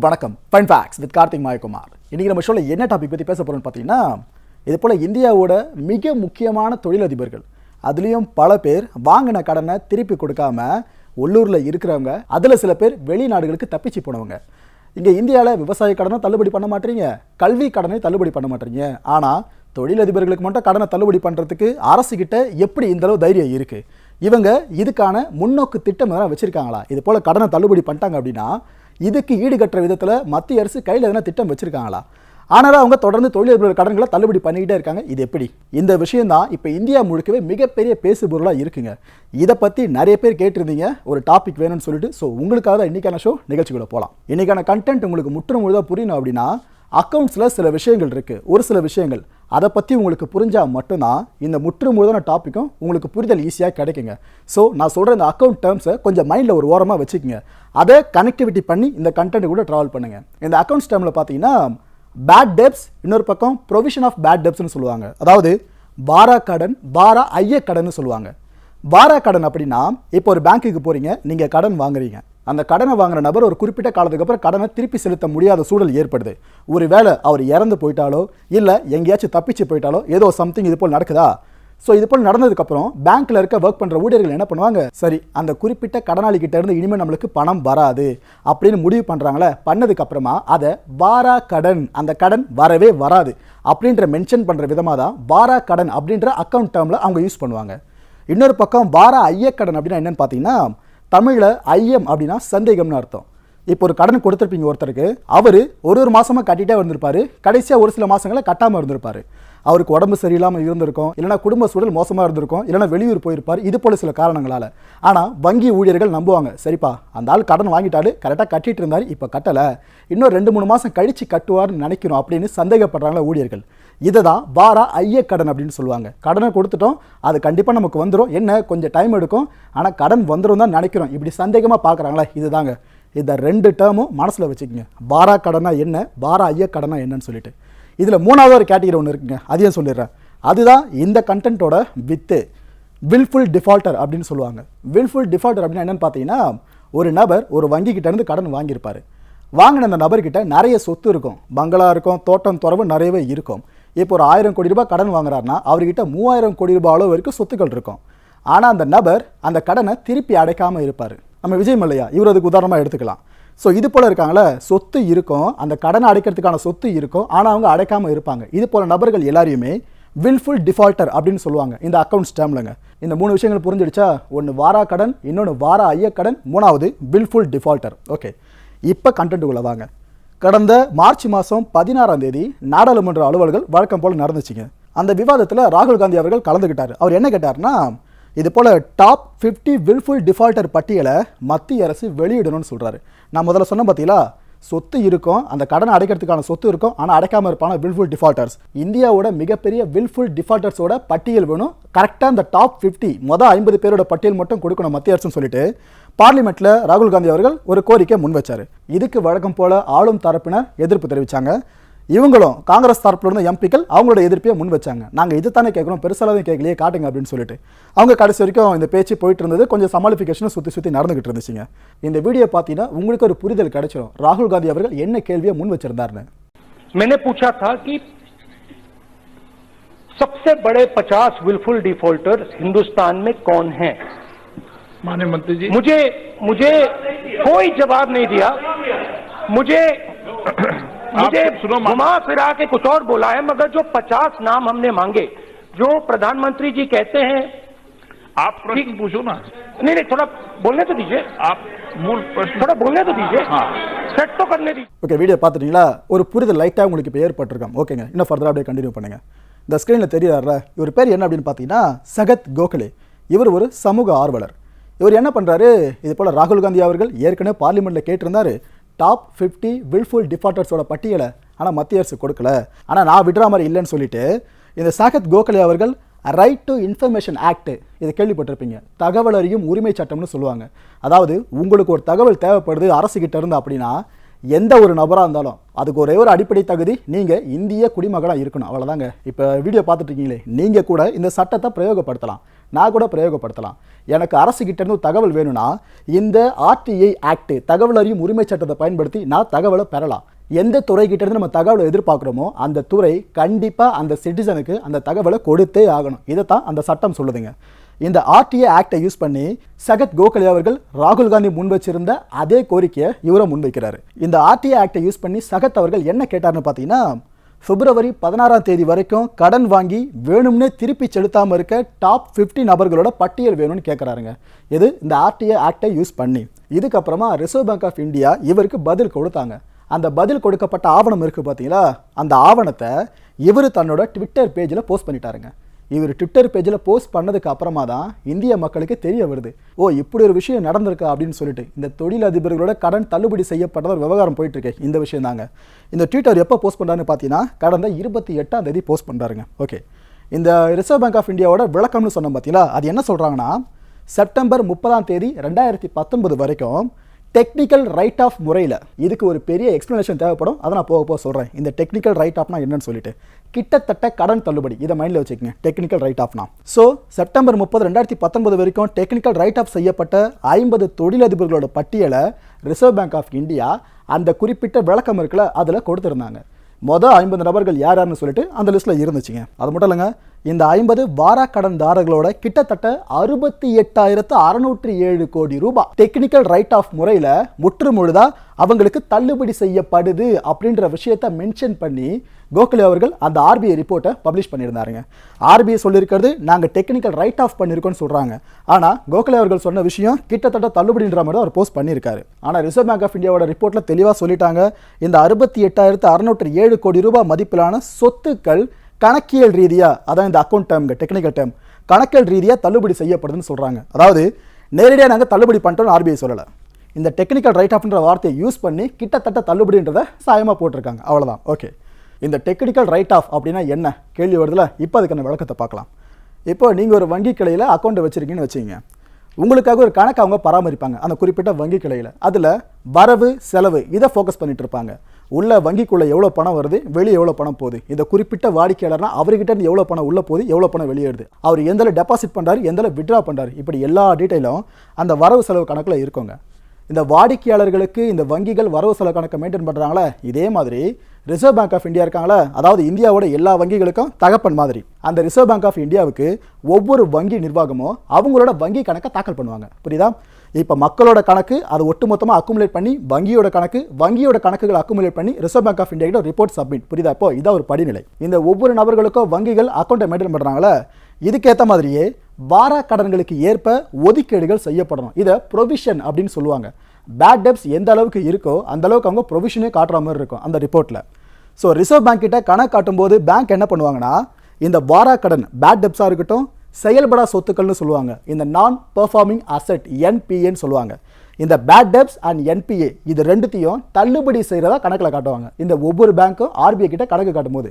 வணக்கம் fun facts with Karthik Mayakumar. இன்றைக்கி நம்ம ஷோவில் என்ன டாபிக் பற்றி பேச போகிறோம்னு பார்த்தீங்கன்னா, இது போல் இந்தியாவோட மிக முக்கியமான தொழிலதிபர்கள், அதுலேயும் பல பேர் வாங்கின கடனை திருப்பி கொடுக்காம உள்ளூரில் இருக்கிறவங்க, அதில் சில பேர் வெளிநாடுகளுக்கு தப்பிச்சு போனவங்க. இங்கே இந்தியாவில் விவசாய கடனை தள்ளுபடி பண்ண மாட்டீங்க, கல்வி கடனை தள்ளுபடி பண்ண மாட்டீங்க. ஆனால் தொழிலதிபர்களுக்கு மட்டும் கடனை தள்ளுபடி பண்ணுறதுக்கு அரசுக்கிட்ட எப்படி இந்தளவு தைரியம் இருக்குது? இவங்க இதுக்கான முன்னோக்கு திட்டம் எதனா வச்சுருக்காங்களா? இது போல் கடனை தள்ளுபடி பண்ணிட்டாங்க அப்படின்னா இதுக்கு ஈடுகட்டுற விதத்தில் மத்திய அரசு கையில் எதனா திட்டம் வச்சுருக்காங்களா? ஆனாலும் அவங்க தொடர்ந்து தொழிலதிபர்கள் கடன்களை தள்ளுபடி பண்ணிக்கிட்டே இருக்காங்க. இது எப்படி? இந்த விஷயம்தான் இப்போ இந்தியா முழுக்கவே மிகப்பெரிய பேசுபொருளாக இருக்குங்க. இதை பற்றி நிறைய பேர் கேட்டிருந்தீங்க, ஒரு டாபிக் வேணும்னு சொல்லிட்டு. ஸோ உங்களுக்காக தான் இன்றைக்கான ஷோ நிகழ்ச்சிக்குள்ளே போகலாம். இன்றைக்கான கண்டென்ட் உங்களுக்கு முற்று முழுதாக புரியணும் அப்படின்னா அக்கௌண்ட்ஸில் சில விஷயங்கள் இருக்குது, ஒரு சில விஷயங்கள் அதை பற்றி உங்களுக்கு புரிஞ்சால் மட்டும்தான் இந்த முற்று முழுதான டாப்பிக்கும் உங்களுக்கு புரிதல் ஈஸியாக கிடைக்குங்க. ஸோ நான் சொல்கிற இந்த அக்கௌண்ட் டேர்ம்ஸை கொஞ்சம் மைண்டில் ஒரு ஓரமாக வச்சுக்கோங்க. அதை கனெக்டிவிட்டி பண்ணி இந்த கண்டென்ட் கூட ட்ராவல் பண்ணுங்கள். இந்த அக்கௌண்ட்ஸ் டேர்மில் பார்த்தீங்கன்னா பேட் டெப்ஸ், இன்னொரு பக்கம் ப்ரொவிஷன் ஆஃப் பேட் டெப்ஸ்னு சொல்லுவாங்க. அதாவது வாரா கடன், வாரா ஐய கடன் சொல்லுவாங்க. வாரா கடன் அப்படின்னா, இப்போ ஒரு பேங்க்குக்கு போகிறீங்க, நீங்கள் கடன் வாங்குறீங்க. அந்த கடனை வாங்குற நபர் ஒரு குறிப்பிட்ட காலத்துக்கு அப்புறம் கடனை திருப்பி செலுத்த முடியாத சூழல் ஏற்படுது. ஒரு வேளை அவர் இறந்து போயிட்டாலோ இல்லை எங்கேயாச்சும் தப்பிச்சு போயிட்டாலோ ஏதோ சம்திங் இது போல் நடக்குதா? ஸோ இது போல் நடந்ததுக்கப்புறம் பேங்க்கில் இருக்க ஒர்க் பண்ணுற ஊழியர்கள் என்ன பண்ணுவாங்க, சரி அந்த குறிப்பிட்ட கடனாளிகிட்ட இருந்து இனிமேல் நம்மளுக்கு பணம் வராது அப்படின்னு முடிவு பண்ணுறாங்களே. பண்ணதுக்கப்புறமா அதை வாரா கடன், அந்த கடன் வரவே வராது அப்படின்ற மென்ஷன் பண்ணுற விதமாக தான் வாரா கடன் அப்படின்ற அக்கௌண்ட் டேர்மில் அவங்க யூஸ் பண்ணுவாங்க. இன்னொரு பக்கம் வாரா ஐயக்கடன் அப்படின்னா என்னென்னு பார்த்தீங்கன்னா, தமிழில் ஐயம் அப்படின்னா சந்தேகம்னு அர்த்தம். இப்போ ஒரு கடன் கொடுத்துருப்பீங்க ஒருத்தருக்கு, அவர் ஒரு மாதமாக கட்டிகிட்டே வந்திருப்பார், கடைசியாக ஒரு சில மாதங்களை கட்டாமல் இருந்திருப்பார். அவருக்கு உடம்பு சரியில்லாமல் இருந்திருக்கும், இல்லைனா குடும்ப சூழல் மோசமாக இருந்திருக்கும், இல்லைனா வெளியூர் போயிருப்பார், இது போல சில காரணங்களால். ஆனால் வங்கி ஊழியர்கள் நம்புவாங்க, சரிப்பா அந்த ஆள் கடன் வாங்கிட்டாரு, கரெக்டாக கட்டிட்டு இருந்தார், இப்போ கட்டலை, இன்னும் 2-3 மாதம் கழித்து கட்டுவார்னு நினைக்கிறோம் அப்படின்னு சந்தேகப்படுறாங்களா ஊழியர்கள். இதை தான் வாரா ஐய கடன் அப்படின்னு சொல்லுவாங்க. கடனை கொடுத்துட்டோம், அது கண்டிப்பாக நமக்கு வந்துடும், என்ன கொஞ்சம் டைம் எடுக்கும், ஆனால் கடன் வந்துடும் தான் நினைக்கிறோம், இப்படி சந்தேகமாக பார்க்குறாங்களா? இதுதாங்க. இந்த 2 டேர்மும் மனசில் வச்சுக்கோங்க. வாரா கடனா என்ன, வாரா ஐய கடனா என்னன்னு சொல்லிட்டு. இதில் மூணாவது ஒரு கேட்டகரி ஒன்று இருக்குங்க, அதையும் சொல்லிடுறேன். அதுதான் இந்த கண்டென்ட்டோட வித்து, வில்ஃபுல் டிஃபால்ட்டர் அப்படின்னு சொல்லுவாங்க. வில்ஃபுல் டிஃபால்ட்டர் அப்படின்னா என்னென்னு பார்த்தீங்கன்னா, ஒரு நபர் ஒரு வங்கிக்கிட்டேருந்து கடன் வாங்கியிருப்பார். வாங்கின அந்த நபர்கிட்ட நிறைய சொத்து இருக்கும், பங்களா இருக்கும், தோட்டம் துறவு நிறையவே இருக்கும். இப்போ ஒரு 1000 கோடி ரூபாய் கடன் வாங்குறாருன்னா அவர்கிட்ட 3000 கோடி ரூபாய் அளவு வரைக்கும் சொத்துக்கள் இருக்கும். ஆனால் அந்த நபர் அந்த கடனை திருப்பி அடைக்காமல் இருப்பார். நம்ம விஜய் மல்லையா, இவர் அதுக்கு உதாரணமாக எடுத்துக்கலாம். ஸோ இது போல் இருக்காங்களே, சொத்து இருக்கும், அந்த கடனை அடைக்கிறதுக்கான சொத்து இருக்கும், ஆனால் அவங்க அடைக்காமல் இருப்பாங்க. இது போல் நபர்கள் எல்லாரையுமே வில்ஃபுல் டிஃபால்ட்டர் அப்படின்னு சொல்லுவாங்க இந்த அக்கௌண்ட்ஸ் டேர்ம்லங்க. இந்த 3 விஷயங்கள் புரிஞ்சிடுச்சா? ஒன்று வாரா கடன், இன்னொன்று வாரா ஐய கடன், மூணாவது வில்ஃபுல் டிஃபால்ட்டர். ஓகே, இப்போ கண்டென்ட்டுக்குள்ளே வாங்க. கடந்த மார்ச் மாதம் 16ஆம் தேதி நாடாளுமன்ற அலுவல்கள் வழக்கம் போல் நடந்துச்சுங்க. அந்த விவாதத்தில் ராகுல் காந்தி அவர்கள் கலந்துக்கிட்டார். அவர் என்ன கேட்டார்னா, இது போல் டாப் 50 வில்ஃபுல் டிஃபால்ட்டர் பட்டியலை மத்திய அரசு வெளியிடணும்னு சொல்கிறாரு. நான் முதல்ல சொன்ன பார்த்தீங்களா, சொத்து இருக்கும், அந்த கடனை அடைக்கிறதுக்கான சொத்து இருக்கும், ஆனால் அடைக்காமல் இருப்பான வில்ஃபுல் டிஃபால்ட்டர்ஸ். இந்தியாவோட மிகப்பெரிய வில்ஃபுல் டிஃபால்ட்டர்ஸோட பட்டியல் வேணும். கரெக்டாக அந்த டாப் 50 மொதல் 50 பேரோட பட்டியல் மட்டும் கொடுக்கணும் மத்திய அரசுன்னு சொல்லிட்டு பார்லிமெண்ட்டில் ராகுல் காந்தி அவர்கள் ஒரு கோரிக்கை முன் வச்சார். இதுக்கு வழக்கம் போல் ஆளும் தரப்பினர் எதிர்ப்பு தெரிவித்தாங்க. இவங்களும் காங்கிரஸ் தரப்பில் இருந்த எம்பிக்கள் அவங்களோட எதிர்ப்பையை முன் வச்சாங்க. நாங்கள் இது தானே கேட்குறோம், பெருசாலும் கேட்கலையே, காட்டுங்க அப்படின்னு சொல்லிட்டு அவங்க கடைசி வரைக்கும் இந்த பேச்சு போயிட்டு இருந்தது. கொஞ்சம் சமாளிஃபிகேஷனும் சுற்றி நடந்துகிட்டு இருந்துச்சுங்க. இந்த வீடியோ பார்த்தீங்கன்னா உங்களுக்கு ஒரு புரிதல் கிடைச்சிடும் ராகுல் காந்தி அவர்கள் என்ன கேள்வியை முன் வச்சிருந்தாருன்னு. मैंने पूछा था कि सबसे बड़े 50 विलफुल डिफॉल्टर्स हिंदुस्तान में कौन हैं? माननीय मंत्री जी, मुझे कोई जवाब नहीं दिया। मुझे घुमा फिरा के कुछ और बोला है, मगर जो 50 नाम हमने मांगे, जो प्रधानमंत्री जी कहते हैं, आप प्रश्न पूछो ना। नहीं थोड़ा बोलने तो दीजिए, आप मूल प्रश्न थोड़ा बोलने तो दीजिए, सेट तो करने दीजिए. ஓகே, வீடியோ பார்த்துட்டீங்களா? ஒரு புரிதல் லைட்டாக உங்களுக்கு இப்போ ஏற்பட்டிருக்காம். ஓகேங்க, இன்னும் ஃபர்தராக அப்படியே கண்டினியூ பண்ணுங்கள். இந்த ஸ்க்ரீனில் தெரியாதுல, இவர் பேர் என்ன அப்படின்னு பார்த்தீங்கன்னா சகத் கோகலே. இவர் ஒரு சமூக ஆர்வலர். இவர் என்ன பண்ணுறாரு, இது போல் ராகுல் காந்தி அவர்கள் ஏற்கனவே பார்லிமெண்ட்டில் கேட்டிருந்தார் டாப் 50 வில்ஃபுல் டிஃபால்ட்டர்ஸோட பட்டியலை, ஆனால் மத்திய அரசு கொடுக்கல, ஆனால் நான் விடுற மாதிரி இல்லைன்னு சொல்லிட்டு இந்த சகத் கோகலே அவர்கள் ரைட் டு இன்ஃபர்மேஷன் ஆக்ட், இதை கேள்விப்பட்டிருப்பீங்க, தகவல் அறியும் உரிமை சட்டம்னு சொல்லுவாங்க. அதாவது உங்களுக்கு ஒரு தகவல் தேவைப்படுது அரசுகிட்ட இருந்து அப்படின்னா எந்த ஒரு நபராக இருந்தாலும் அதுக்கு ஒரே ஒரு அடிப்படை தகுதி, நீங்கள் இந்திய குடிமகனாக இருக்கணும், அவ்வளோதாங்க. இப்போ வீடியோ பார்த்துட்டு இருக்கீங்களே, நீங்கள் கூட இந்த சட்டத்தை பிரயோகப்படுத்தலாம். நான் கூட பிரயோகப்படுத்தலாம். எனக்கு அரசுகிட்ட இருந்து தகவல் வேணும்னா இந்த ஆர்டிஐ ஆக்ட் தகவல் அறியும் உரிமை சட்டத்தை பயன்படுத்தி நான் தகவலை பெறலாம். எந்த துறைகிட்ட இருந்து நம்ம தகவலை எதிர்பார்க்குறோமோ அந்த துறை கண்டிப்பாக அந்த சிட்டிசனுக்கு அந்த தகவலை கொடுத்தே ஆகணும். இதைத்தான் அந்த சட்டம் சொல்லுதுங்க. இந்த ஆர்டிஏ ஆக்டை யூஸ் பண்ணி சகத் கோகலே அவர்கள் ராகுல் காந்தி முன் வச்சிருந்த அதே கோரிக்கையை இவரும் முன்வைக்கிறாரு. இந்த ஆர்டிஏ ஆக்டை யூஸ் பண்ணி சகத் அவர்கள் என்ன கேட்டார்னு பார்த்தீங்கன்னா, பிப்ரவரி 16ஆம் தேதி வரைக்கும் கடன் வாங்கி வேணும்னே திருப்பி செலுத்தாமல் இருக்க டாப் 50 நபர்களோட பட்டியல் வேணும்னு கேட்குறாருங்க. இது இந்த ஆர்டிஏ ஆக்டை யூஸ் பண்ணி. இதுக்கப்புறமா ரிசர்வ் பேங்க் ஆஃப் இந்தியா இவருக்கு பதில் கொடுத்தாங்க. அந்த பதில் கொடுக்கப்பட்ட ஆவணம் இருக்குது பார்த்தீங்களா, அந்த ஆவணத்தை இவர் தன்னோட ட்விட்டர் பேஜில் போஸ்ட் பண்ணிட்டாருங்க. இவர் ட்விட்டர் பேஜில் போஸ்ட் பண்ணதுக்கு அப்புறமா தான் இந்திய மக்களுக்கு தெரிய வருது, ஓ இப்படி ஒரு விஷயம் நடந்திருக்கா அப்படின்னு சொல்லிட்டு. இந்த தொழிலதிபர்களோட கடன் தள்ளுபடி செய்யப்பட்ட ஒரு விவகாரம் போயிட்டு இருக்கு. இந்த விஷயம் தாங்க. இந்த ட்விட்டர் எப்போ போஸ்ட் பண்ணுறாருன்னு பார்த்தீங்கன்னா கடந்த 28ஆம் தேதி போஸ்ட் பண்ணுறாருங்க. ஓகே, இந்த ரிசர்வ் பேங்க் ஆஃப் இந்தியாவோட விளக்கம்னு சொன்னோம் பார்த்தீங்களா, அது என்ன சொல்கிறாங்கன்னா, செப்டம்பர் 30ஆம் தேதி 2019 வரைக்கும் டெக்னிக்கல் ரைட் ஆஃப் முறையில், இதுக்கு ஒரு பெரிய எக்ஸ்ப்ளனேஷன் தேவைப்படும், அதை நான் போக சொல்கிறேன். இந்த டெக்னிக்கல் ரைட் ஆஃப்னா என்னன்னு சொல்லிட்டு, கிட்டத்தட்ட கடன் தள்ளுபடி, இதை மைண்டில் வச்சுக்கோங்க. டெக்னிக்கல் ரைட் ஆஃப்னா ஸோ செப்டம்பர் 30, 2019 வரைக்கும் டெக்னிக்கல் ரைட் ஆஃப் செய்யப்பட்ட 50 தொழிலதிபர்களோட பட்டியலை ரிசர்வ் பேங்க் ஆஃப் இந்தியா அந்த குறிப்பிட்ட விளக்கம் இருக்குல்ல அதில் கொடுத்துருந்தாங்க. மொதல் 50 நபர்கள் யார் யாருன்னு சொல்லிட்டு அந்த லிஸ்ட்டில் இருந்துச்சுங்க. அது மட்டும் இல்லைங்க, இந்த 50 வாராக்கடன்தாரர்களோட கிட்டத்தட்ட 68,607 கோடி ரூபாய் டெக்னிக்கல் ரைட் ஆஃப் முறையில் முற்றுமுழுதா அவங்களுக்கு தள்ளுபடி செய்யப்படுது அப்படின்ற விஷயத்தை மென்ஷன் பண்ணி கோகலே அவர்கள் அந்த ஆர்பிஐ ரிப்போர்ட்டை பப்ளிஷ் பண்ணியிருந்தாருங்க. ஆர்பிஐ சொல்லியிருக்கிறது நாங்கள் டெக்னிக்கல் ரைட் ஆஃப் பண்ணியிருக்கோன்னு சொல்கிறாங்க. ஆனால் கோகலே அவர்கள் சொன்ன விஷயம் கிட்டத்தட்ட தள்ளுபடின்ற மாதிரி அவர் போஸ்ட் பண்ணியிருக்காரு. ஆனால் ரிசர்வ் பேங்க் ஆஃப் இந்தியாவோட ரிப்போர்ட்டில் தெளிவாக சொல்லிட்டாங்க, இந்த 68,607 கோடி ரூபாய் மதிப்பிலான சொத்துக்கள் கணக்கியல் ரீதியாக, அதான் இந்த அக்கௌண்ட் டேர்ம் டெக்னிக்கல் டேர்ம் கணக்கியல் ரீதியாக தள்ளுபடி செய்யப்படுதுன்னு சொல்கிறாங்க. அதாவது நேரடியாக நாங்கள் தள்ளுபடி பண்ணிட்டோம்னு ஆர்பிஐ சொல்லலை, இந்த டெக்னிக்கல் ரைட் ஆஃப்ன்ற வார்த்தையை யூஸ் பண்ணி கிட்டத்தட்ட தள்ளுபடின்றதை சாயமாக போட்டிருக்காங்க. அவ்வளோதான். ஓகே, இந்த டெக்னிக்கல் ரைட் ஆஃப் அப்படின்னா என்ன கேள்வி வருதுல, இப்போ அதுக்கான விளக்கத்தை பார்க்கலாம். இப்போ நீங்கள் ஒரு வங்கி கிளையில் அக்கௌண்ட்டை வச்சுருக்கீங்கன்னு வச்சுங்க, உங்களுக்காக ஒரு கணக்கு அவங்க பராமரிப்பாங்க அந்த குறிப்பிட்ட வங்கி கிளையில். அதில் வரவு செலவு இதை ஃபோக்கஸ் பண்ணிட்டு இருப்பாங்க. உள்ள வங்கிக்குள்ளே எவ்வளோ பணம் வருது, வெளியே எவ்வளோ பணம் போகுது, இந்த குறிப்பிட்ட வாடிக்கையாளர்னா அவர்கிட்ட இருந்து எவ்வளோ பணம் உள்ளே போகுது, எவ்வளோ பணம் வெளியேறுது, அவர் எந்த டெபாசிட் பண்ணுறாரு, எந்த வித்ட்ரா பண்ணுறாரு, இப்படி எல்லா டீட்டெயிலும் அந்த வரவு செலவு கணக்கில் இருக்குங்க. இந்த வாடிக்கையாளர்களுக்கு இந்த வங்கிகள் வரவு செலவு கணக்கை மெயின்டைன் பண்ணுறாங்களே, இதே மாதிரி ரிசர்வ் பேங்க் ஆஃப் இந்தியா இருக்காங்களே, அதாவது இந்தியாவோட எல்லா வங்கிகளுக்கும் தகப்பன் மாதிரி அந்த ரிசர்வ் பேங்க் ஆஃப் இந்தியாவுக்கு ஒவ்வொரு வங்கி நிர்வாகமும் அவங்களோட வங்கி கணக்கை தாக்கல் பண்ணுவாங்க. புரியுதா? இப்போ மக்களோட கணக்கு அதை ஒட்டுமொத்தமாக அக்குமுலேட் பண்ணி வங்கியோட கணக்குகளை அக்குமுலேட் பண்ணி ரிசர்வ் பேங்க் ஆஃப் இந்தியா கிட்ட ரிப்போர்ட் சப்மிட். புரியுதா? இப்போ இதான் ஒரு படிநிலை. இந்த ஒவ்வொரு நபர்களுக்கும் வங்கிகள் அக்கௌண்ட்டை மெயின்டைன் பண்ணுறாங்களே, இதுக்கேற்ற மாதிரியே வாரா கடன்களுக்கு ஏற்ப ஒதுக்கீடுகள் செய்யப்படணும். இதை ப்ரொவிஷன் அப்படின்னு சொல்லுவாங்க. பேட் டெப்ஸ் எந்த அளவுக்கு இருக்கோ அந்த அளவுக்கு அவங்க ப்ரொவிஷனே காட்டுற மாதிரி இருக்கும் அந்த ரிப்போர்ட்டில். ஸோ ரிசர்வ் பேங்க் கிட்ட கணக்கு காட்டும்போது பேங்க் என்ன பண்ணுவாங்கன்னா, இந்த வாரா கடன் பேட் டெப்ஸாக இருக்கட்டும், செயல்படா சொத்துக்கள்னு சொல்லுவாங்க, இந்த நான் பெர்ஃபார்மிங் அசெட் என்பிஏன்னு சொல்லுவாங்க, இந்த பேட் டெப்ஸ் அண்ட் என்பிஏ இது ரெண்டுத்தையும் தள்ளுபடி செய்கிறதா கணக்கில் காட்டுவாங்க இந்த ஒவ்வொரு பேங்க்கும் ஆர்பிஐ கிட்ட கணக்கு காட்டும் போது.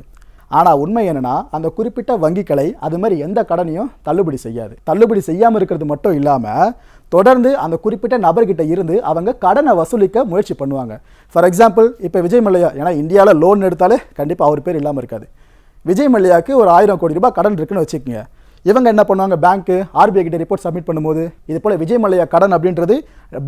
ஆனால் உண்மை என்னன்னா, அந்த குறிப்பிட்ட வங்கிகளை அது மாதிரி எந்த கடனையும் தள்ளுபடி செய்யாது. தள்ளுபடி செய்யாமல் இருக்கிறது மட்டும் இல்லாமல் தொடர்ந்து அந்த குறிப்பிட்ட நபர்கிட்ட இருந்து அவங்க கடனை வசூலிக்க முயற்சி பண்ணுவாங்க. ஃபார் எக்ஸாம்பிள், இப்போ விஜய் மல்லையா, ஏன்னா இந்தியாவில் லோன் எடுத்தாலே கண்டிப்பாக அவர் பேர் இல்லாமல் இருக்காது. விஜய் மல்லையாவுக்கு ஒரு 1000 கோடி ரூபாய் கடன் இருக்குன்னு வச்சுக்கோங்க. இவங்க என்ன பண்ணுவாங்க, பேங்க்கு ஆர்பிஐ கிட்ட ரிப்போர்ட் சப்மிட் பண்ணும்போது இது போல் விஜய் மல்லையா கடன் அப்படின்றது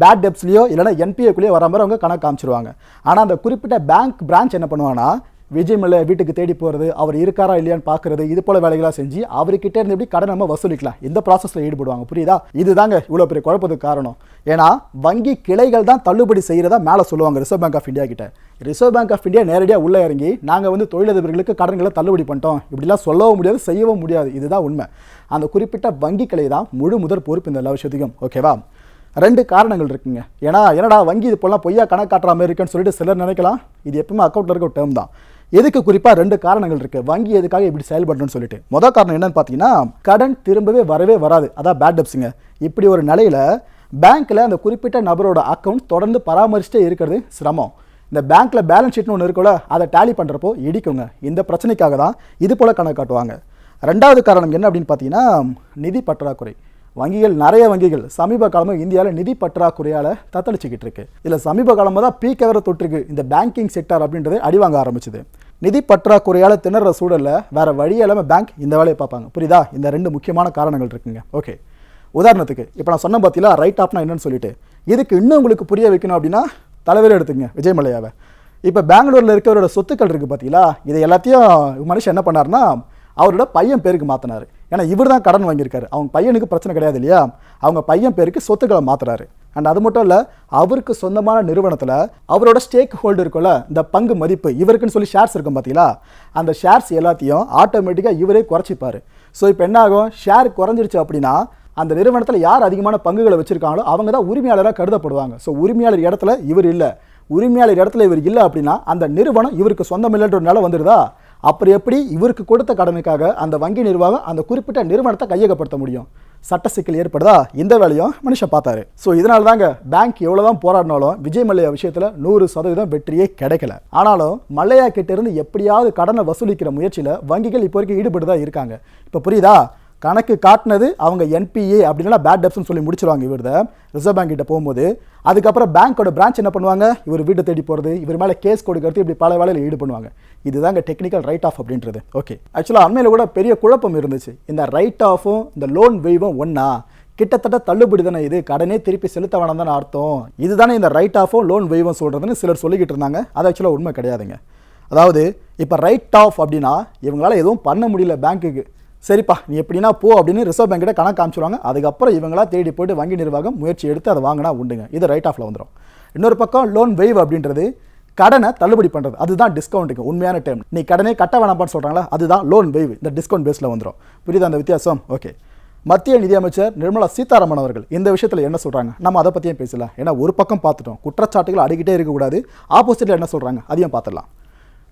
பேட் டெப்ஸ்லையோ இல்லைனா என்பிஏக்குள்ளேயோ வர மாதிரி அவங்க கணக்கு காமிச்சிருவாங்க. ஆனால் அந்த குறிப்பிட்ட பேங்க் பிரான்ச் என்ன பண்ணுவாங்கன்னா, விஜய் மல்லையா வீட்டுக்கு தேடி போகிறது, அவர் இருக்காரா இல்லையான்னு பார்க்குறது, இது போல வேலைகளாக செஞ்சு அவர்கிட்ட இருந்து எப்படி கடன் நம்ம வசூலிக்கலாம், இந்த ப்ராசஸில் ஈடுபடுவாங்க. புரியுதா? இதுதாங்க இவ்வளோ பெரிய குழப்பத்துக்கு காரணம். ஏன்னா வங்கி கிளைகள் தான் தள்ளுபடி செய்கிறதா மேலே சொல்லுவாங்க ரிசர்வ் பேங்க் ஆஃப் இந்தியா கிட்ட. ரிசர்வ் பேங்க் ஆஃப் இந்தியா நேரடியாக உள்ளே இறங்கி நாங்கள் தொழிலதிபர்களுக்கு கடன்களை தள்ளுபடி பண்ணிட்டோம் இப்படிலாம் சொல்லவும் முடியாது, செய்யவும் முடியாது. இதுதான் உண்மை. அந்த குறிப்பிட்ட வங்கி கிளை தான் முழு முதற் பொறுப்பு இந்த எல்லா விஷயத்துக்கும். ஓகேவா? 2 காரணங்கள் இருக்குங்க. ஏன்னா என்னடா வங்கி இது போலாம் பொய்யா கணக்கு காட்டுற மாதிரி இருக்குன்னு சொல்லிட்டு சிலர் நினைக்கலாம். இது எப்பவுமே அக்கௌண்ட்டில் இருக்க டேர்ம் தான். எதுக்கு குறிப்பாக 2 காரணங்கள் இருக்குது வங்கி எதுக்காக இப்படி செயல்படணும்னு சொல்லிட்டு. மொதல் காரணம் என்னன்னு பார்த்தீங்கன்னா, கடன் திரும்பவே வரவே வராது, அதான் பேட் டெப்ஸுங்க. இப்படி ஒரு நிலையில் பேங்க்கில் அந்த குறிப்பிட்ட நபரோட அக்கௌண்ட் தொடர்ந்து பராமரிச்சுட்டே இருக்கிறது சிரமம். இந்த பேங்க்கில் பேலன்ஸ் ஷீட்னு ஒன்று இருக்குல்ல, அதை டேலி பண்ணுறப்போ இடிக்குங்க. இந்த பிரச்சனைக்காக தான் இது போல் கணக்கு காட்டுவாங்க. 2வது காரணம் என்ன அப்படின்னு பார்த்தீங்கன்னா, நிதி பற்றாக்குறை. நிறைய வங்கிகள் சமீப காலமாக இந்தியாவில் நிதி பற்றாக்குறையால் தத்தளிச்சுக்கிட்டு இருக்கு. இதில் சமீப காலமாக தான் பீக் எவரை தொற்றுக்கு இந்த பேங்கிங் செக்டார் அப்படின்றது அடிவாங்க ஆரம்பிச்சுது. நிதி பற்றாக்குறையால் திணற சூழலில் வேறு வழியே இல்லாமல் பேங்க் இந்த வேலையை பார்ப்பாங்க. புரியுதா? இந்த 2 முக்கியமான காரணங்கள் இருக்குங்க. ஓகே, உதாரணத்துக்கு இப்போ நான் சொன்ன பார்த்தீங்களா ரைட் ஆஃப்னா என்னன்னு சொல்லிட்டு, இதுக்கு இன்னும் உங்களுக்கு புரிய வைக்கணும் அப்படின்னா தலைவரே எடுத்துங்க விஜய் மல்லையாவை. இப்போ பெங்களூரில் இருக்கிறவரோட சொத்துக்கள் இருக்குது பார்த்தீங்களா, இதை எல்லாத்தையும் மனுஷன் என்ன பண்ணார்னா அவரோட பையன் பேருக்கு மாற்றினார். ஏன்னா இவர் தான் கடன் வாங்கியிருக்காரு, அவங்க பையனுக்கு பிரச்சனை கிடையாது இல்லையா, அவங்க பையன் பேருக்கு சொத்துக்களை மாற்றுறாரு. அண்ட் அது மட்டும் இல்லை, அவருக்கு சொந்தமான நிறுவனத்தில் அவரோட ஸ்டேக் ஹோல்டர் இருக்குல்ல, இந்த பங்கு மதிப்பு இவருக்குன்னு சொல்லி ஷேர்ஸ் இருக்கும் பார்த்தீங்களா, அந்த ஷேர்ஸ் எல்லாத்தையும் ஆட்டோமேட்டிக்காக இவரே குறைச்சிப்பார். ஸோ இப்போ என்ன ஆகும், ஷேர் குறைஞ்சிருச்சு அப்படின்னா அந்த நிறுவனத்தில் யார் அதிகமான பங்குகளை வச்சுருக்காங்களோ அவங்க தான் உரிமையாளராக கருதப்படுவாங்க. ஸோ உரிமையாளர் இடத்துல இவர் இல்லை, உரிமையாளர் இடத்துல இவர் இல்லை அப்படின்னா அந்த நிறுவனம் இவருக்கு சொந்தம் இல்லைன்ற ஒரு நிலை வந்துடுதா. அப்புறம் எப்படி இவருக்கு கொடுத்த கடனுக்காக அந்த வங்கி நிர்வாகம் அந்த குறிப்பிட்ட நிறுவனத்தை கையகப்படுத்த முடியும்? சட்ட சிக்கல் ஏற்படுதா? இந்த வேலையும் மனுஷன் பார்த்தாரு. ஸோ இதனால தாங்க பேங்க் எவ்வளோதான் போராடினாலும் விஜய் மல்லையா விஷயத்தில் 100% வெற்றியே கிடைக்கல. ஆனாலும் மல்லையா கிட்ட இருந்து எப்படியாவது கடனை வசூலிக்கிற முயற்சியில் வங்கிகள் இப்போ வரைக்கும் ஈடுபட்டு தான் இருக்காங்க. இப்போ புரியுதா? கணக்கு காட்டினது அவங்க என்பிஏ அப்படின்னா பேட் டெப்ஸ்னு சொல்லி முடிச்சிருவாங்க இவர்த ரிசர்வ் பேங்க் கிட்ட போகும்போது. அதுக்கப்புறம் பேங்கோட பிரான்ச் என்ன பண்ணுவாங்க, இவர் வீட்டை தேடி போகிறது, இவர் மேலே கேஸ் கொடுக்கறது, இப்படி பல வேலையில் ஈடுபடுவாங்க. இதுதாங்க டெக்னிக்கல் ரைட் ஆஃப் அப்படின்றது. ஓகே, ஆக்சுவலாக அண்மையில் கூட பெரிய குழப்பம் இருந்துச்சு. இந்த ரைட் ஆஃபும் இந்த லோன் வெய்வும் ஒன்றா? கிட்டத்தட்ட தள்ளுபடி தானே இது, கடனே திருப்பி செலுத்த வேணாம் தானே அர்த்தம். இதுதானே இந்த ரைட் ஆஃபும் லோன் வெய்வும் சொல்கிறதுன்னு சிலர் சொல்லிக்கிட்டு இருந்தாங்க. அது ஆக்சுவலாக உண்மை கிடையாதுங்க. அதாவது இப்போ ரைட் ஆஃப் அப்படின்னா இவங்களால எதுவும் பண்ண முடியல பேங்க்குக்கு, சரிப்பா நீ எப்படின்னா போ அப்படின்னு ரிசர்வ் பேங்க்கிட்ட கணக்கு காமிச்சிருவாங்க. அதுக்கப்புறம் இவங்களா தேடி போய்ட்டு வங்கி நிர்வாகம் முயற்சி எடுத்து அதை வாங்கினா உண்டுங்க, இது ரைட் ஆஃபில் வந்துடும். இன்னொரு பக்கம் லோன் வெய்வ் அப்படின்றது கடனை தள்ளுபடி பண்ணுறது, அதுதான் டிஸ்கவுண்ட்டுக்கு உண்மையான டைம். நீ கடனே கட்ட வேணாம்னு சொல்கிறாங்களா, அதுதான் லோன் வெய்வ், இந்த டிஸ்கவுண்ட் பேஸில் வந்துடும். புரியுது அந்த வித்தியாசம்? ஓகே, மத்திய நிதியமைச்சர் நிர்மலா சீதாராமன் அவர்கள் இந்த விஷயத்தில் என்ன சொல்கிறாங்க, நம்ம அதை பற்றியும் பேசலாம். ஏன்னா ஒரு பக்கம் பார்த்துட்டோம், குற்றச்சாட்டுகள் அடிக்கிட்டே இருக்கக்கூடாது, ஆப்போசிட்டில் என்ன சொல்கிறாங்க அதையும் பார்த்துடலாம்.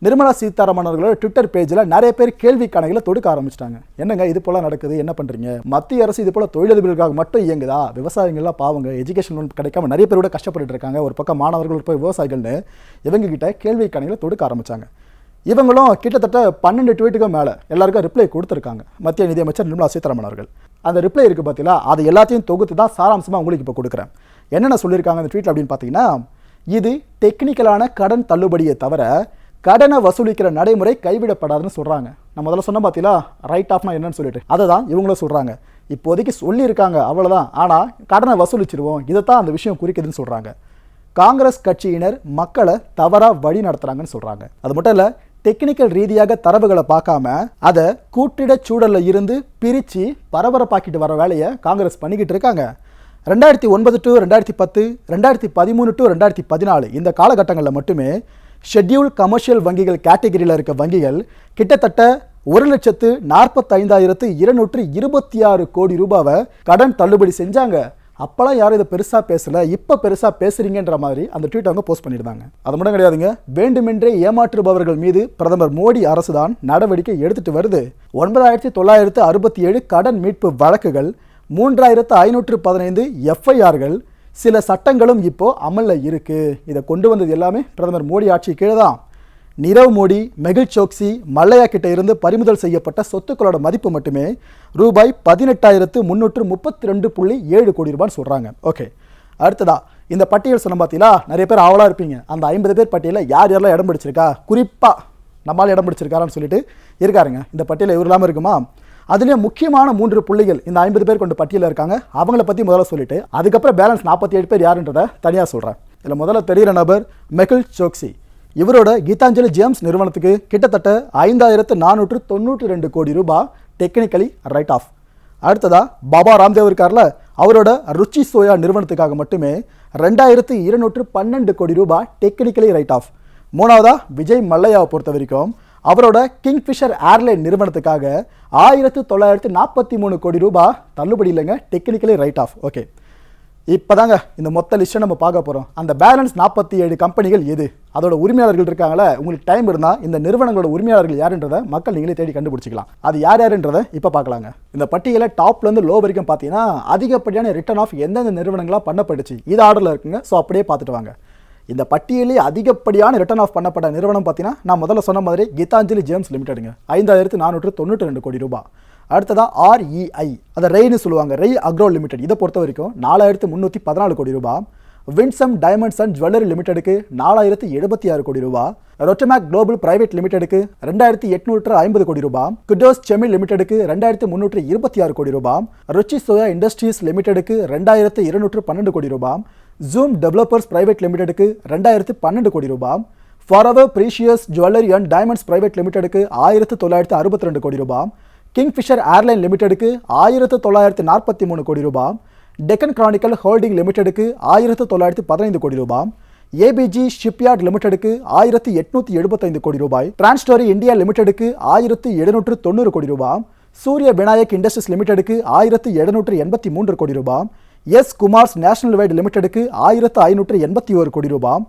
நிர்மலா சீதாராமன் அவர்களோட ட்விட்டர் பேஜில் நிறைய பேர் கேள்வி கணக்கில் தொடுக்க ஆரம்பிச்சிட்டாங்க. என்னங்க இது போல நடக்குது, என்ன பண்ணுறீங்க, மத்திய அரசு இது போல் தொழிலதிபர்களுக்காக மட்டும் இயங்குதா, விவசாயிகள்லாம் பாவங்க, எஜுகேஷன் லோன் கிடைக்காம நிறைய பேரோட கஷ்டப்பட்டு இருக்காங்க, ஒரு பக்கம் மாணவர்கள் போய் விவசாயிகள்னு இவங்க கிட்ட கேள்வி கணக்கில் தொடுக்க ஆரம்பித்தாங்க. இவங்களும் கிட்டத்தட்ட 12 ட்வீட்டுக்கும் மேலே எல்லாருக்கும் ரிப்ளை கொடுத்துருக்காங்க மத்திய நிதியமைச்சர் நிர்மலா சீதாராமன் அவர்கள். அந்த ரிப்ளை இருக்குது பார்த்தீங்களா, அது எல்லாத்தையும் தொகுத்து தான் சாராம்சமாக உங்களுக்கு இப்போ கொடுக்குறேன். என்னென்ன சொல்லியிருக்காங்க அந்த ட்வீட் அப்படின்னு பார்த்தீங்கன்னா, இது டெக்னிக்கலான கடன் தள்ளுபடியை தவிர கடனை வசூலிக்கிற நடைமுறை கைவிடப்படாதுன்னு சொல்கிறாங்க. நான் முதல்ல சொன்ன பார்த்தீங்களா ரைட் ஆஃப்னா என்னன்னு சொல்லிட்டு, அதை தான் இவங்களும் சொல்கிறாங்க. இப்போதைக்கு சொல்லியிருக்காங்க அவ்வளோதான், ஆனால் கடனை வசூலிச்சிருவோம், இதைத்தான் அந்த விஷயம் குறிக்குதுன்னு சொல்கிறாங்க. காங்கிரஸ் கட்சியினர் மக்களை தவறாக வழி நடத்துகிறாங்கன்னு சொல்கிறாங்க. அது மட்டும் இல்லை, டெக்னிக்கல் ரீதியாக தரவுகளை பார்க்காம அதை கூட்டிட சூழலில் இருந்து பிரித்து பரபரப்பாக்கிட்டு வர வேலையை காங்கிரஸ் பண்ணிக்கிட்டு இருக்காங்க. 2009 to 2010, 2013 to 2014 இந்த காலகட்டங்களில் மட்டுமே ஷெட்யூல் கமர்ஷியல் வங்கிகள் கேட்டகரியில் இருக்க வங்கிகள் கிட்டத்தட்ட 1,45,226 கோடி ரூபாவை கடன் தள்ளுபடி செஞ்சாங்க. அப்போலாம் யாரும் இதை பெருசாக பேசலை, இப்போ பெருசாக பேசுகிறீங்கன்ற மாதிரி அந்த ட்வீட் அவங்க போஸ்ட் பண்ணியிருந்தாங்க. அது மட்டும் கிடையாதுங்க, வேண்டுமென்றே ஏமாற்றுபவர்கள் மீது பிரதமர் மோடி அரசு தான் நடவடிக்கை எடுத்துகிட்டு வருது. 9,967 கடன் மீட்பு வழக்குகள், 3,515 எஃப்ஐஆர்கள், சில சட்டங்களும் இப்போ அமலில் இருக்குது. இதை கொண்டு வந்தது எல்லாமே பிரதமர் மோடி ஆட்சி கீழே தான். நீரவ் மோடி, மெகுல் சோக்சி, மல்லையா கிட்ட இருந்து பறிமுதல் செய்யப்பட்ட சொத்துக்களோட மதிப்பு மட்டுமே ரூபாய் 18,332.7 கோடி ரூபான்னு சொல்கிறாங்க. ஓகே, அடுத்ததா இந்த பட்டியல் சொன்ன பார்த்தீங்களா, நிறைய பேர் ஆவலாக இருப்பீங்க, அந்த 50 பேர் பட்டியலில் யார் யாரெல்லாம் இடம் பிடிச்சிருக்கா, குறிப்பாக நம்மளால் இடம் பிடிச்சிருக்காரான்னு சொல்லிட்டு இருக்காருங்க. இந்த பட்டியலில் இவர் இல்லாமல் இருக்குமா? அதுலேயே முக்கியமான 3 புள்ளிகள் இந்த 50 பேர் கொண்ட பட்டியலில் இருக்காங்க. அவங்கள பற்றி முதல்ல சொல்லிட்டு அதுக்கப்புறம் பேலன்ஸ் 47 பேர் யாருன்றதை தனியாக சொல்கிறேன். இதில் முதல்ல தெரிகிற நபர் மெகுல் சோக்சி. இவரோட கீதாஞ்சலி ஜேம்ஸ் நிறுவனத்துக்கு கிட்டத்தட்ட 5,492 கோடி ரூபாய் டெக்னிக்கலி ரைட் ஆஃப். அடுத்ததா பாபா ராம்தேவ் இருக்கார்ல, அவரோட ருச்சி சோயா நிறுவனத்துக்காக மட்டுமே 2,212 கோடி ரூபாய் டெக்னிக்கலி ரைட் ஆஃப். மூணாவதா விஜய் மல்லையாவை பொறுத்த வரைக்கும் அவரோட கிங்ஃபிஷர் ஏர்லைன் நிறுவனத்துக்காக 1,943 கோடி ரூபாய் தள்ளுபடி இல்லைங்க, டெக்னிக்கலி ரைட் ஆஃப். ஓகே, இப்போதாங்க இந்த மொத்த லிஸ்ட்டை நம்ம பார்க்க போகிறோம். அந்த பேலன்ஸ் 47 கம்பெனிகள் எது, அதோட உரிமையாளர்கள் இருக்காங்களே, உங்களுக்கு டைம் இருந்தால் இந்த நிறுவனங்களோட உரிமையாளர்கள் யாருன்றதை மக்கள் நீங்களே தேடி கண்டுபிடிச்சிக்கலாம். அது யார் யாருன்றதை இப்போ பார்க்கலாங்க. இந்த பட்டியலை டாப்லேருந்து லோ வரைக்கும் பார்த்தீங்கன்னா அதிகப்படியான ரிட்டர்ன் ஆஃப் எந்தெந்த நிறுவனங்களாக பண்ணப்பட்டுச்சு இது ஆர்டரில் இருக்குங்க. ஸோ அப்படியே பார்த்துட்டு வாங்க. இந்த பட்டியலே அதிகப்படியான ரிட்டர்ன் ஆஃப் பண்ணப்பட்ட நிறுவனம் பார்த்தீங்கன்னா நான் முதல்ல சொன்ன மாதிரி கீதாஞ்சலி ஜேம்ஸ் லிமிடெடுங்க, 5,492 கோடி ரூபாய். அடுத்ததாக REI, அதை ரெய்னு சொல்லுவாங்க, ரெய் அக்ரோ லிமிடெட், இதை பொறுத்த வரைக்கும் 4,314 கோடி ரூபாய். வின்சம் டைமண்ட்ஸ் அண்ட் ஜுவல்லரி லிமிடெடுக்கு 4076 கோடி ரூபாய், ரொட்டமேக் குளோபல் பிரைவேட் லிமிடெடுக்கு 2850 கோடி ரூபாய், குடோஸ் செமி லிமிடெடுக்கு 2326 கோடி ரூபாய், ருச்சி சோயா இண்டஸ்ட்ரீஸ் லிமிடெடுக்கு 2212 கோடி ரூபாய், ஜூம் டெவலப்பர்ஸ் பிரைவேட் லிமிடெடுக்கு 2012 கோடி ரூபாய், forever precious jewellery and diamonds private லிமிடெடுக்கு 1962 கோடி ரூபாய், கிங்ஃபிஷர் ஏர்லைன் லிமிடெடுக்கு 1943 கோடி ரூபாய், டெக்கன் கிரானிக்கல் ஹோல்டிங் லிமிடெடுக்கு 1915 கோடி ரூபாய், ஏபிஜி ஷிப்யார்ட் லிமிடெடுக்கு 1875 கோடி ரூபாய், டிரான்ஸ்டோரி இந்தியா லிமிடெடுக்கு 1790 கோடி ரூபாய், சூரிய விநாயக் இண்டஸ்ட்ரீஸ் லிமிடெடுக்கு 1783 கோடி ரூபாய், எஸ் குமார்ஸ் நேஷனல் வைட் லிமிடெடுக்கு 1581 கோடி ரூபாய்,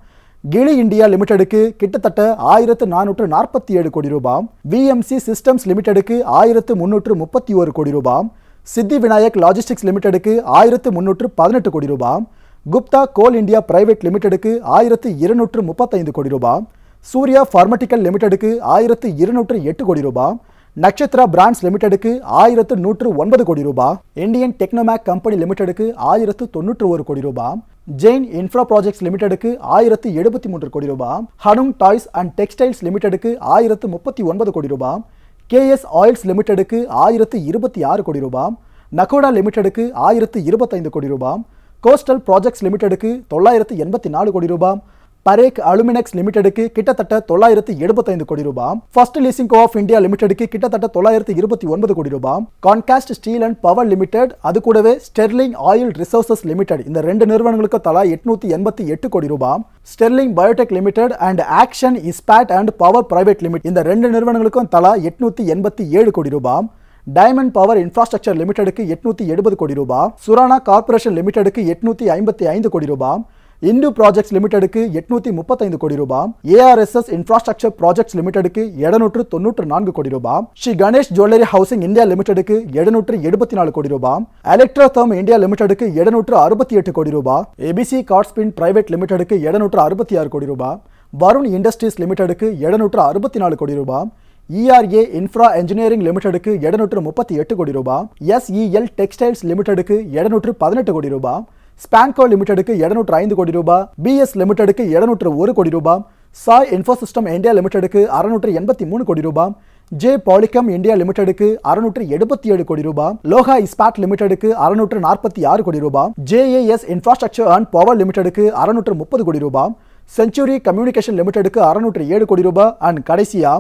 கிளி இந்தியா லிமிடெடுக்கு கிட்டத்தட்ட 1447 கோடி ரூபாய், விஎம்சி சிஸ்டம்ஸ் லிமிடெடுக்கு 1331 கோடி ரூபாய், சித்தி விநாயக் லாஜிஸ்டிக்ஸ் லிமிடெடுக்கு 1318 கோடி ரூபாய், குப்தா கோல் இந்தியா பிரைவேட் லிமிடெடுக்கு 1235 கோடி ரூபாய், சூர்யா பார்மட்டிக்கல் லிமிடெடுக்கு 1208 கோடி ரூபாய், நட்சத்திரா பிராண்ட்ஸ் லிமிடெடுக்கு 1109 கோடி ரூபாய், இந்தியன் டெக்னோமேக் கம்பெனி லிமிடெடுக்கு 1091 கோடி ரூபாய், ஜெயின் இன்ஃப்ரா ப்ராஜெக்ட்ஸ் லிமிடெடுக்கு 1073 கோடி ரூபாய், ஹனுங் டாய்ஸ் அண்ட் டெக்ஸ்டைல்ஸ் லிமிடெடுக்கு 1039 கோடி ரூபாய், கேஎஸ் ஆயில்ஸ் லிமிடெடுக்கு 1026 கோடி ரூபாய், நகோடா லிமிடெடுக்கு 1025 கோடி ரூபாய், கோஸ்டல் ப்ராஜெக்ட்ஸ் லிமிடெடுக்கு 984 கோடி ரூபாய், பரேக் அலுமினெக்ஸ் லிமிடெடுக்கு கிட்டத்தட்ட 975 கோடி ரூபாய், first leasing co of India லிமிடெடுக்கு கிட்டத்தட்ட 929 கோடி ரூபாய், Concast steel and power limited அது கூடவே ஸ்டெர்லிங் ஆயில் ரிசோர்சஸ் லிமிடெட் இந்த ரெண்டு நிறுவனங்களுக்கு தலா 888 கோடி ரூபாய், Sterling Biotech Limited and Action Ispat and Power Private Limited இந்த ரெண்டு நிறுவனங்களுக்கும் தலா 887 கோடி ரூபாய், டைமண்ட் பவர் இன்ஃப்ராஸ்ட்ரக்சர் லிமிடெடுக்கு 870 கோடி ரூபாய், சுரானா கார்பரேஷன் லிமிடெடுக்கு 855 கோடி ரூபாய், இந்து ப்ராஜெக்ட்ஸ் லிமிடெடுக்கு 835 கோடி ரூபாய், ஏஆர்எஸ்எஸ் இன்ஃப்ராஸ்ட்ரக்சர் ப்ராஜெக்ட்ஸ் லிமிடெடுக்கு 794 கோடி ரூபாய், Shri Ganesh jewellery housing India லிமிடெடுக்கு 774 கோடி ரூபாய், எலக்ட்ரோதர்ம் இந்தியா லிமிடெடுக்கு 768 கோடி ரூபாய், ஏபிசி கார்ட்ஸ்பின் பிரைவேட் லிமிடெடுக்கு 766 கோடி ரூபாய், வருண் இண்டஸ்ட்ரீஸ் லிமிடெடுக்கு 764 கோடி ரூபாய், ERA இன்ஃப்ரா என்ஜினியரிங் லிமிடெடுக்கு 738 கோடி ரூபாய், SEL டெக்ஸ்டைல்ஸ் லிமிடெடுக்கு 718 கோடி ரூபாய், ஸ்பான்கோ லிமிடெடுக்கு 705 கோடி ரூபாய், BS லிமிடெடுக்கு 701 கோடி ரூபாய், சாய் இன்ஃபோசிஸ்டம் இந்தியா லிமிடெடுக்கு 683 கோடி ரூபாய், ஜே பாலிகம் இந்தியா லிமிடெடுக்கு 677 கோடி ரூபாய், லோகா இஸ்பாட் லிமிடெடுக்கு 646 கோடி ரூபாய், JAS இன்ஃப்ராஸ்ட்ரக்சர் அண்ட் பவர் லிமிடெடுக்கு 630 கோடி ரூபாய், செஞ்சுரி கம்யூனிகேஷன் லிமிடெடுக்கு 607 கோடி ரூபாய் அண்ட் கடைசியா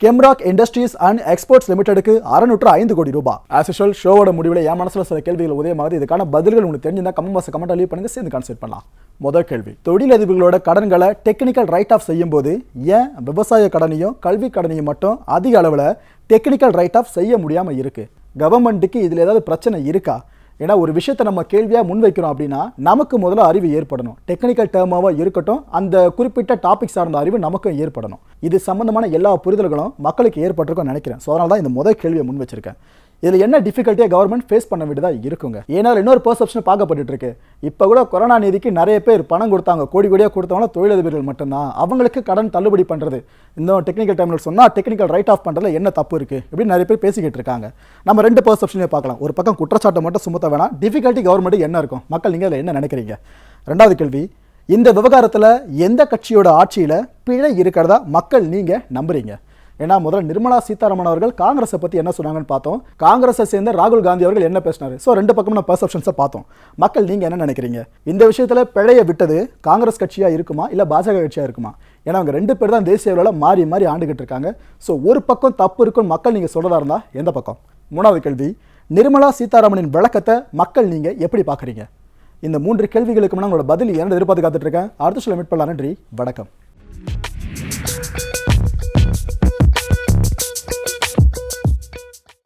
கெம்ராக் இண்டஸ்ட்ரீஸ் அண்ட் எக்ஸ்போர்ட்ஸ் லிமிடெடுக்கு 605 கோடி ரூபாய். ஆஸ் யூஷுவல் ஷோவோட முடிவில் என் மனசில் சில கேள்விகள் உதயமாகுது. இதுக்கான பதில்கள் உங்களுக்கு தெரிஞ்சிருந்தா கமெண்ட் லீவ் பண்ணுங்க, சேர்ந்து கான்செப்ட் பண்ணலாம். முதல் கேள்வி, தொழிலதிபர்களோட கடன்களை டெக்னிக்கல் ரைட் ஆஃப் செய்யும் போது ஏன் விவசாய கடனையும் கல்வி கடனையும் மட்டும் அதிக அளவில் டெக்னிக்கல் ரைட் ஆஃப் செய்ய முடியாமல் இருக்கு? கவர்மெண்ட்டுக்கு இதில் ஏதாவது பிரச்சனை இருக்கா? ஏன்னா ஒரு விஷயத்தை நம்ம கேள்வியாக முன்வைக்கிறோம் அப்படின்னா நமக்கு முதல்ல அறிவு ஏற்படணும். டெக்னிக்கல் டேர்மாவா இருக்கட்டும், அந்த குறிப்பிட்ட டாபிக் சார்ந்த அறிவு நமக்கும் ஏற்படணும். இது சம்பந்தமான எல்லா புரிதல்களும் மக்களுக்கு ஏற்பட்டிருக்கும்னு நினைக்கிறேன். ஸோ அதனால தான் இந்த முதல் கேள்வியை முன் வச்சிருக்கேன். இதில் என்ன டிஃபிகல்ட்டியாக கவர்மெண்ட் ஃபேஸ் பண்ண வேண்டியதாக இருக்குங்க. ஏன்னா இன்னொரு பெர்செப்ஷன் பார்க்கப்பட்டு இருக்கு. இப்போ கூட கொரோனா நிதிக்கு நிறைய பேர் பணம் கொடுத்தாங்க, கோடி கோடியாக கொடுத்தவங்க தொழிலதிபர்கள் மட்டும்தான். அவங்களுக்கு கடன் தள்ளுபடி பண்ணுறது இந்த டெக்னிக்கல் டைமில் சொன்னால் டெக்னிக்கல் ரைட் ஆஃப் பண்ணுறதுல என்ன தப்பு இருக்குது இப்படின்னு நிறைய பேர் பேசிக்கிட்டு இருக்காங்க. நம்ம ரெண்டு பெர்செப்ஷனே பார்க்கலாம். ஒரு பக்கம் குற்றச்சாட்டை மட்டும் சுமத்த வேணாம், டிஃபிகல்ட்டி கவர்மெண்ட் என்ன இருக்கும், மக்கள் நீங்கள் அதில் என்ன நினைக்கிறீங்க? ரெண்டாவது கேள்வி, இந்த விவகாரத்தில் எந்த கட்சியோட ஆட்சியில் பிழை இருக்கிறதா மக்கள் நீங்கள் நம்புறீங்க? ஏன்னா முதல்ல நிர்மலா சீதாராமன் அவர்கள் காங்கிரஸை பற்றி என்ன சொன்னாங்கன்னு பார்த்தோம். காங்கிரஸை சேர்ந்த ராகுல் காந்தி அவர்கள் என்ன பேசினார். ஸோ ரெண்டு பக்கம் நம்ம பெர்செப்ஷன்ஸை பார்த்தோம். மக்கள் நீங்கள் என்ன நினைக்கிறீங்க? இந்த விஷயத்தில் பிழையை விட்டது காங்கிரஸ் கட்சியாக இருக்குமா இல்லை பாஜக கட்சியாக இருக்குமா? ஏன்னா அவங்க ரெண்டு பேர் தான் தேசிய அளவில் மாறி மாறி ஆண்டுகிட்டு இருக்காங்க. ஸோ ஒரு பக்கம் தப்பு இருக்குன்னு மக்கள் நீங்கள் சொல்கிறதா இருந்தால் எந்த பக்கம்? மூணாவது கேள்வி, நிர்மலா சீதாராமனின் விளக்கத்தை மக்கள் நீங்கள் எப்படி பார்க்குறீங்க? இந்த மூன்று கேள்விகளுக்கு முன்னாடி உங்களோட பதில் என்ன எதிர்பார்த்து காத்துட்டு இருக்கேன். அடுத்த சொல்ல மீட் பண்ணலாம். நன்றி, வணக்கம்.